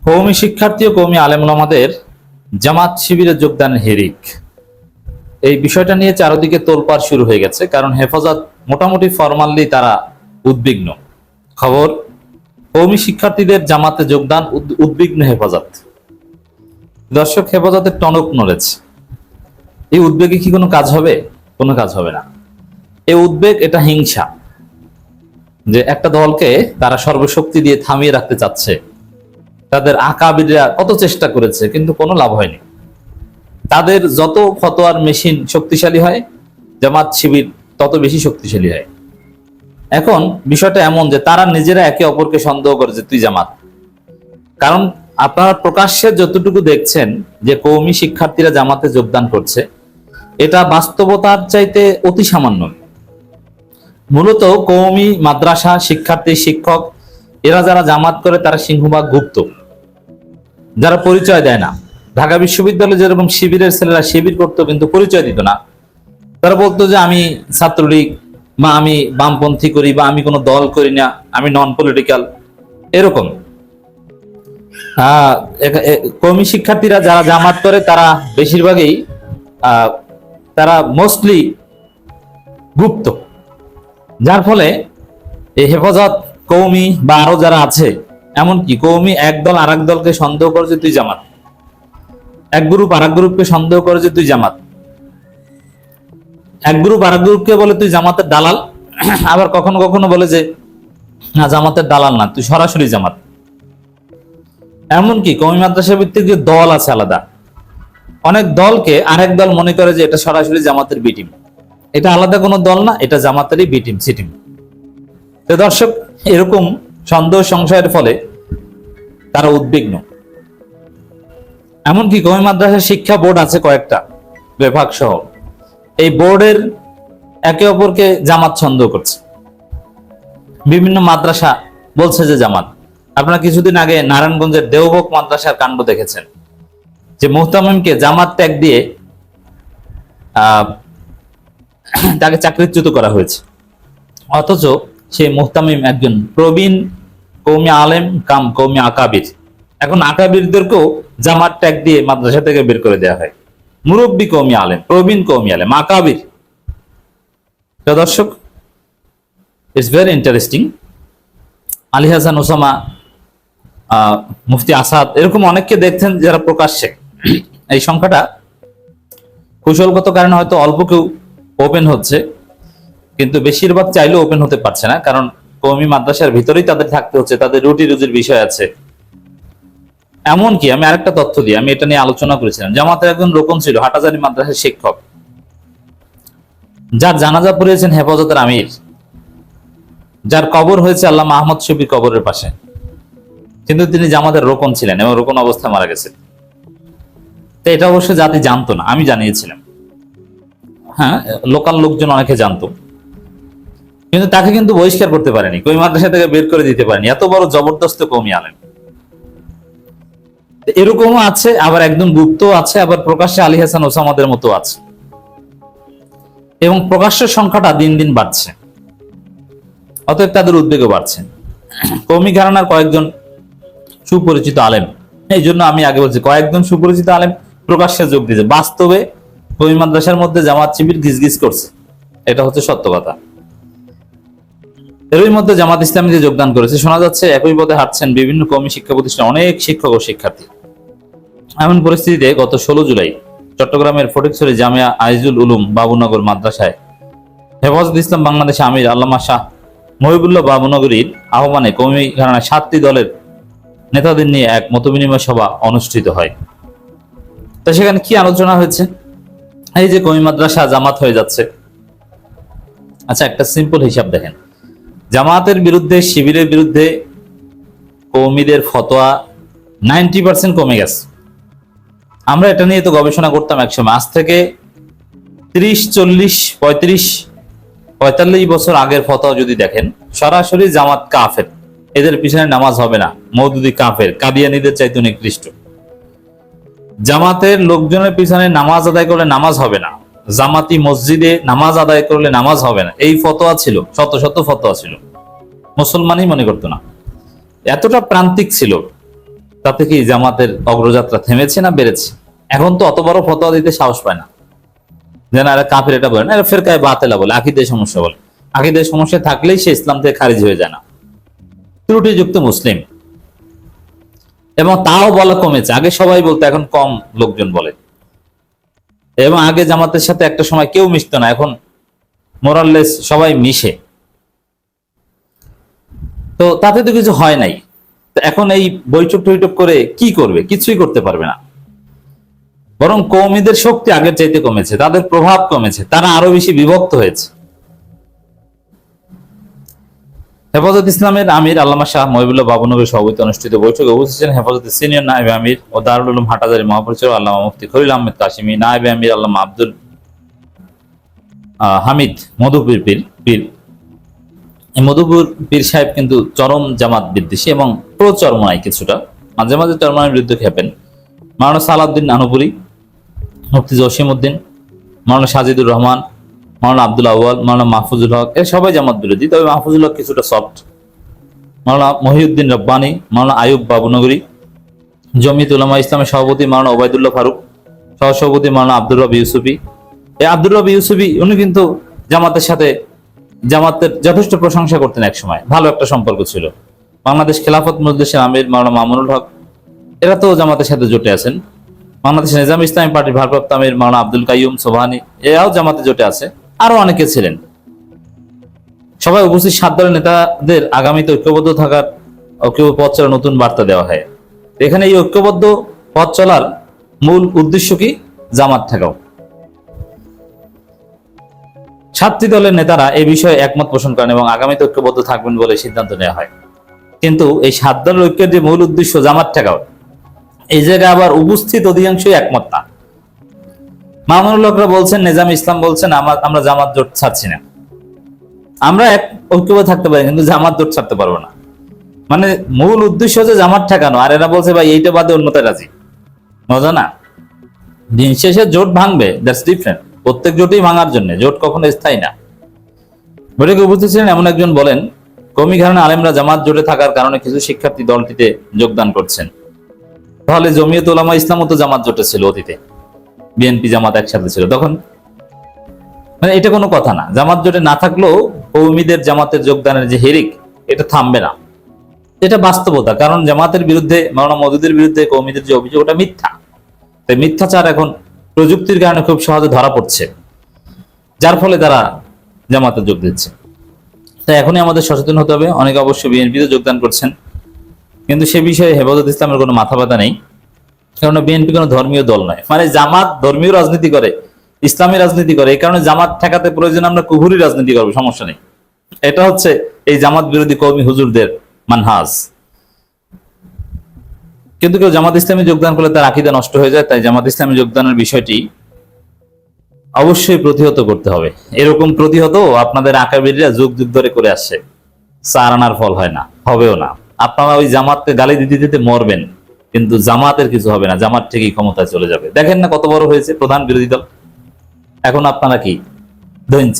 কওমি শিক্ষার্থী ও কওমি আলেম ওলামাদের জামাত শিবিরে যোগদানের হিড়িক, এই বিষয়টা নিয়ে চারদিকে তোলপাড় শুরু হয়ে গেছে। কারণ হেফাজত মোটামুটি ফরমালি তারা উদ্বিগ্ন। খবর, কওমি শিক্ষার্থীদের জামাতে যোগদান উদ্বিগ্ন হেফাজত। দর্শক, হেফাজতের টনক নড়েছে। এই উদ্বেগে কি কোনো কাজ হবে? কোনো কাজ হবে না। এই উদ্বেগ, এটা হিংসা, যে একটা দলকে তারা সর্বশক্তি দিয়ে থামিয়ে রাখতে চাচ্ছে। তাদের আকাবিররা কত চেষ্টা করেছে, কিন্তু কোনো লাভ হয়নি। তাদের যত ফতোয়ার মেশিন শক্তিশালী হয়, জামাত শিবির তত বেশি শক্তিশালী হয়। এখন বিষয়টা এমন যে তারা নিজেরা একে অপরকে সন্দেহ করে যে তুই জামাত। কারণ আপনারা প্রকাশ্যে যতটুকু দেখছেন যে কওমি শিক্ষার্থীরা জামাতে যোগদান করছে, এটা বাস্তবতার চাইতে অতি সামান্য। মূলত কওমি মাদ্রাসা শিক্ষার্থী, শিক্ষক, এরা যারা জামাত করে তারা সিংহভাগ গুপ্ত, যারা পরিচয় দেয় না। ঢাকা বিশ্ববিদ্যালয়ে যেরকম শিবিরের ছেলেরা শিবির করতো কিন্তু পরিচয় দিত না। তারা বলতো যে আমি ছাত্রলীগ, বা আমি বামপন্থী করি, বা আমি কোনো দল করি না, আমি নন পলিটিক্যাল, এরকম। কওমি শিক্ষার্থীরা যারা জামাত করে তারা বেশিরভাগই তারা মোস্টলি গুপ্ত, যার ফলে এই হেফাজত, কওমি বা আরো যারা আছে, এমনকি কওমি এক দল আর এক দলকে সন্দেহ করে যে তুই জামাত, এক গ্রুপ আর এক গ্রুপকে সন্দেহ করে যে তুই জামাত, এক গ্রুপ আর এক গ্রুপকে বলে তুই জামাতের দালাল, আবার কখনো কখনো বলে যে না, জামাতের দালাল না, তুই সরাসরি জামাত। এমনকি কওমি মাদ্রাসা ভিত্তিক যে দল আছে আলাদা, অনেক দলকে আরেক দল মনে করে যে এটা সরাসরি জামাতের বি টিম, এটা আলাদা কোনো দল না, এটা জামাতেরই বি টিম, সি টিম। তো দর্শক, এরকম সন্দেহ সংশয়ের ফলে তারা উদ্বিগ্ন। এমনকি কওমি মাদ্রাসার শিক্ষা বোর্ড আছে কয়েকটা বিভাগ সহ, এই বোর্ডের একে অপরকে জামাত সন্দেহ করছে। বিভিন্ন মাদ্রাসা বলছে যে জামাত। আপনারা কিছুদিন আগে নারায়ণগঞ্জের দেওভোগ মাদ্রাসার কাণ্ড দেখেছেন, যে মুহতামিমকে জামাত ত্যাগ দিয়ে তাকে চাকরিচ্যুত করা হয়েছে। অথচ সেই মুহতামিম একজন প্রবীণ কওমি আলেম কাম কওমি আকাবির। এখন আকাবিরদেরকেও জামাত ট্যাগ দিয়ে মাদ্রাসা থেকে বের করে দেওয়া হয়। মুরব্বী কওমি আলেম, প্রবীণ কওমি আলেম, আকাবির। দর্শক, it's very interesting. Ali Hasan Osama, মুফতি আসাদ, এরকম অনেককে দেখছেন যারা প্রকাশ্যে। এই সংখ্যাটা কৌশলগত কারণে হয়তো অল্প কেউ ওপেন হচ্ছে, কিন্তু বেশিরভাগ চাইলেও ওপেন হতে পারছে না। কারণ কওমি মাদ্রাসার ভিতরেই তাদের থাকতে হচ্ছে, তাদের রুটি রুজির বিষয় আছে। এমনকি আমি আরেকটা তথ্য দিই, আমি এটা নিয়ে আলোচনা করেছিলাম। জামাতের একজন রোকন ছিল, হাটাজারি মাদ্রাসার শিক্ষক, যার জানাজা পড়িয়েছেন হেফাজতের আমির, যার কবর হয়েছে আল্লামা আহমদ শফীর কবরের পাশে, কিন্তু তিনি জামাতের রোকন ছিলেন এবং রোকন অবস্থায় মারা গেছেন। তো এটা অবশ্য জাতি জানতো না, আমি জানিয়েছিলাম। হ্যাঁ, লোকাল লোকজন অনেকে জানতো, কিন্তু তাকে কিন্তু বহিষ্কার করতে পারেনি, কওমি মাদ্রাসা থেকে বের করে দিতে পারেনি। এত বড় জবরদস্ত কওমি আলেম। এরকমও আছে, আবার একদম গুপ্ত আছে, আবার প্রকাশ্যে আলী হাসান ওসামাদের মতো আছে। এবং প্রকাশ্যের সংখ্যাটা দিন দিন বাড়ছে, অতএব তাদের উদ্বেগও বাড়ছে। কওমি ঘরানার কয়েকজন সুপরিচিত আলেম, এই জন্য আমি আগে বলছি, কয়েকজন সুপরিচিত আলেম প্রকাশ্যে যোগ দিয়েছে। বাস্তবে কওমি মাদ্রাসার মধ্যে জামাত শিবির গিজগিজ করছে, এটা হচ্ছে সত্য কথা। এরই মধ্যে জামাত ইসলামীতে যোগদান করেছে। শোনা যাচ্ছে একই পথে হাঁটছেন বিভিন্ন কওমি শিক্ষা প্রতিষ্ঠান অনেক শিক্ষক ও শিক্ষার্থী। এমন পরিস্থিতিতে গত 16 জুলাই চট্টগ্রামের ফটিকছড়ি জামিয়া আইজুল উলুম বাবুনগর মাদ্রাসায় হেফাজত ইসলাম বাংলাদেশ আমির আল্লামা শাহ মহিবুল্লাহ বাবুনগরীর আহ্বানে কওমি ঘরানার 7টি দলের নেতাদের নিয়ে এক মতবিনিময় সভা অনুষ্ঠিত হয়। তা সেখানে কি আলোচনা হয়েছে? এই যে কওমি মাদ্রাসা জামাত হয়ে যাচ্ছে। আচ্ছা, একটা সিম্পল হিসাব দেখেন, জামাতের বিরুদ্ধে, শিবিরের বিরুদ্ধে কওমিদের ফতোয়া 90% কমে গেছে। আমরা এটা নিয়ে তো গবেষণা করতাম একসময়। আজ থেকে 30, 40, 35, 45 বছর আগের ফতোয়া যদি দেখেন, সরাসরি জামাত কাফের, এদের পিছনে নামাজ হবে না, মওদুদি কাফের, কাদিয়ানীদের চাইতে নিকৃষ্ট। জামাতের লোকজনের পিছনে নামাজ আদায় করলে নামাজ হবে না, জামাতি মসজিদে নামাজ আদায় করলে নামাজ হবে না, এই ফতোয়া ছিল, শত শত ফতোয়া ছিল, মুসলমানই মনে করতো না। এতটা প্রান্তিক ছিল। তাতে কি জামাতের অগ্রযাত্রা থেমেছে না বেড়েছে? এখন তো অত বড় ফতোয়া দিতে সাহস পায় না, যেন আরে কাফের এটা বলে না, এটা ফেরকায়ে বাতিলা বলে, আকীদায় সমস্যা বলে। আকীদায় সমস্যা থাকলেই সে ইসলাম থেকে খারিজ হয়ে যায় না, ত্রুটিযুক্ত মুসলিম। এবং তাও বলা কমেছে, আগে সবাই বলতো, এখন কম লোকজন বলে। এবং আগে জামাতের সাথে একটা সময় কেউ মিশতো না, এখন মোরাললেস সবাই মিশে। তো তাতে তো কিছু হয় নাই। তো এখন এই বৈঠক টৈঠক করে কি করবে? কিছুই করতে পারবে না। বরং কওমীদের শক্তি আগের চাইতে কমেছে, তাদের প্রভাব কমেছে, তারা আরো বেশি বিভক্ত হয়েছে। হেফাজত ইসলামের আমির আল্লামা শাহ মহিবুল্লাহ বাবুনগরের সভাপতি অনুষ্ঠিত বৈঠকে উপস্থিত ছিলেন হেফাজতের সিনিয়র নায়েবে আমির ও দারুল উলুম হাটহাজারী মহাপরিচালক আল্লামা মুফতি খলিল আহমেদ কাশিমি, নায়েবে আমির আল্লামা আব্দুল হামিদ মধুপুর পীর। এই মধুপুর পীর সাহেব কিন্তু চরম জামাত বিদ্বেষী এবং প্রচরমনায় কিছুটা, মাঝে মাঝে চরমনার বিরুদ্ধে খেপেন। মাওলানা সালাউদ্দিন আনুপুরি, মুফতি জসিম উদ্দিন, মাওলানা সাজিদুর রহমান, মাওলানা আব্দুল আউয়াল, মাওলানা মাহফুজুল হক, এর সবাই জামাত বিরোধী। তবে মাহফুজুল হক কিছুটা সফট। মাওলানা মহিউদ্দিন রব্বানী, মাওলানা আয়ুব বাবুনগরী, জমিয়ত উলামা ইসলামের সভাপতি মাওলানা ওবায়দুল্লাহ ফারুক, সহসভাপতি মাওলানা আব্দুর রব ইউসুফী। এই আব্দুর রব ইউসুফী উনি কিন্তু জামাতের সাথে জামাতের যথেষ্ট প্রশংসা করতেন, এক সময় ভালো একটা সম্পর্ক ছিল। বাংলাদেশ খেলাফত মজলিসের আমির মাওলানা মামুনুল হক, এরা তো জামাতের সাথে জোটে আছেন। বাংলাদেশ নিজাম ইসলামী পার্টির ভারপ্রাপ্ত আমির মাওলানা আব্দুল কাইয়ুম সোবহানী, এরাও জামাতে জোটে আছে। আরো অনেকে ছিলেন। সবাই উপস্থিত 7 দলের নেতাদের আগামীতে ঐক্যবদ্ধ থাকার পথ চলার নতুন বার্তা দেওয়া হয়। এখানে এই ঐক্যবদ্ধ পথ চলার মূল উদ্দেশ্য কি? জামাত ঠেকাও। 7টি দলের নেতারা এই বিষয়ে একমত পোষণ করেন এবং আগামীতে ঐক্যবদ্ধ থাকবেন বলে সিদ্ধান্ত নেওয়া হয়। কিন্তু এই 7 দলের ঐক্যের যে মূল উদ্দেশ্য জামাত ঠেকাও, এই জায়গায় আবার উপস্থিত অধিকাংশই একমত না। মামুনুল হকরা বলছেন, নিজাম ইসলাম বলছেন, আমরা জামাত জোট ছাড়ছি না। আমরা ঐক্যবদ্ধ থাকতে পারি, কিন্তু জামাত জোট ছাড়তে পারবো না। মানে মূল উদ্দেশ্য হচ্ছে জামাত ঠেকানো, আর এরা বলছে ভাই এইটা বাদে অন্যতায় রাজি। মজা না? দিন শেষে জোট ভাঙবে, দ্যাটস ডিফারেন্ট। প্রত্যেক জোটই ভাঙার জন্য, জোট কখনো স্থায়ী না। বৈঠকে উপস্থিত ছিলেন এমন একজন বলেন, কওমি ঘরানা আলেমরা জামাত জোটে থাকার কারণে কিছু শিক্ষার্থী দলটিতে যোগদান করছেন। তাহলে জমিয়ত উলামা ইসলামও তো জামাত জোটে ছিল অতীতে, বিএনপি জামাত একসাথে ছিল তখন। মানে এটা কোনো কথা না। জামাত জোটে না থাকলেও কওমীদের জামাতের যোগদানের যে হিড়িক, এটা থামবে না। এটা বাস্তবতা। কারণ জামাতের বিরুদ্ধে, মাওলানা মওদুদের বিরুদ্ধে কওমীদের যে অভিযোগ, ওটা মিথ্যা। তাই মিথ্যাচার এখন প্রযুক্তির কারণে খুব সহজে ধরা পড়ছে, যার ফলে তারা জামাতে যোগ দিচ্ছে। তাই এখনই আমাদের সচেতন হতে হবে। অনেকে অবশ্য বিএনপিতে যোগদান করছেন, কিন্তু সে বিষয়ে হেফাজত ইসলামের কোনো মাথা ব্যথা নেই। কারণ বিএনপি কোনো ধর্মীয় দল নয়। মানে জামাত ধর্মীয় রাজনীতি করে, ইসলামী রাজনীতি করে, এই কারণে জামাত ঠেকাতে প্রয়োজন আমরা কুহুরি রাজনীতি করবো, সমস্যা নেই। এটা হচ্ছে এই জামাত বিরোধী কওমি হুজুরদের মানহাজ। কিন্তু কেউ জামাত ইসলামে যোগদান করলে তার আকীদা নষ্ট হয়ে যায়। তাই জামাত ইসলামে যোগদানের বিষয়টি অবশ্যই প্রতিহত করতে হবে। এরকম প্রতিহত আপনাদের আকাবিররা যুগ যুগ ধরে করে আসছে। 4 আনার ফল হয় না, হবেও না। আপনারা ওই জামাতকে গালি দিতে দিতে মরবেন, কিন্তু জামাতের কিছু হবে না। জামাত ঠিকই ক্ষমতায় চলে যাবে। দেখেন না কত বড় হয়েছে প্রধান বিরোধী দল। এখন আপনারা কি ধৈর্য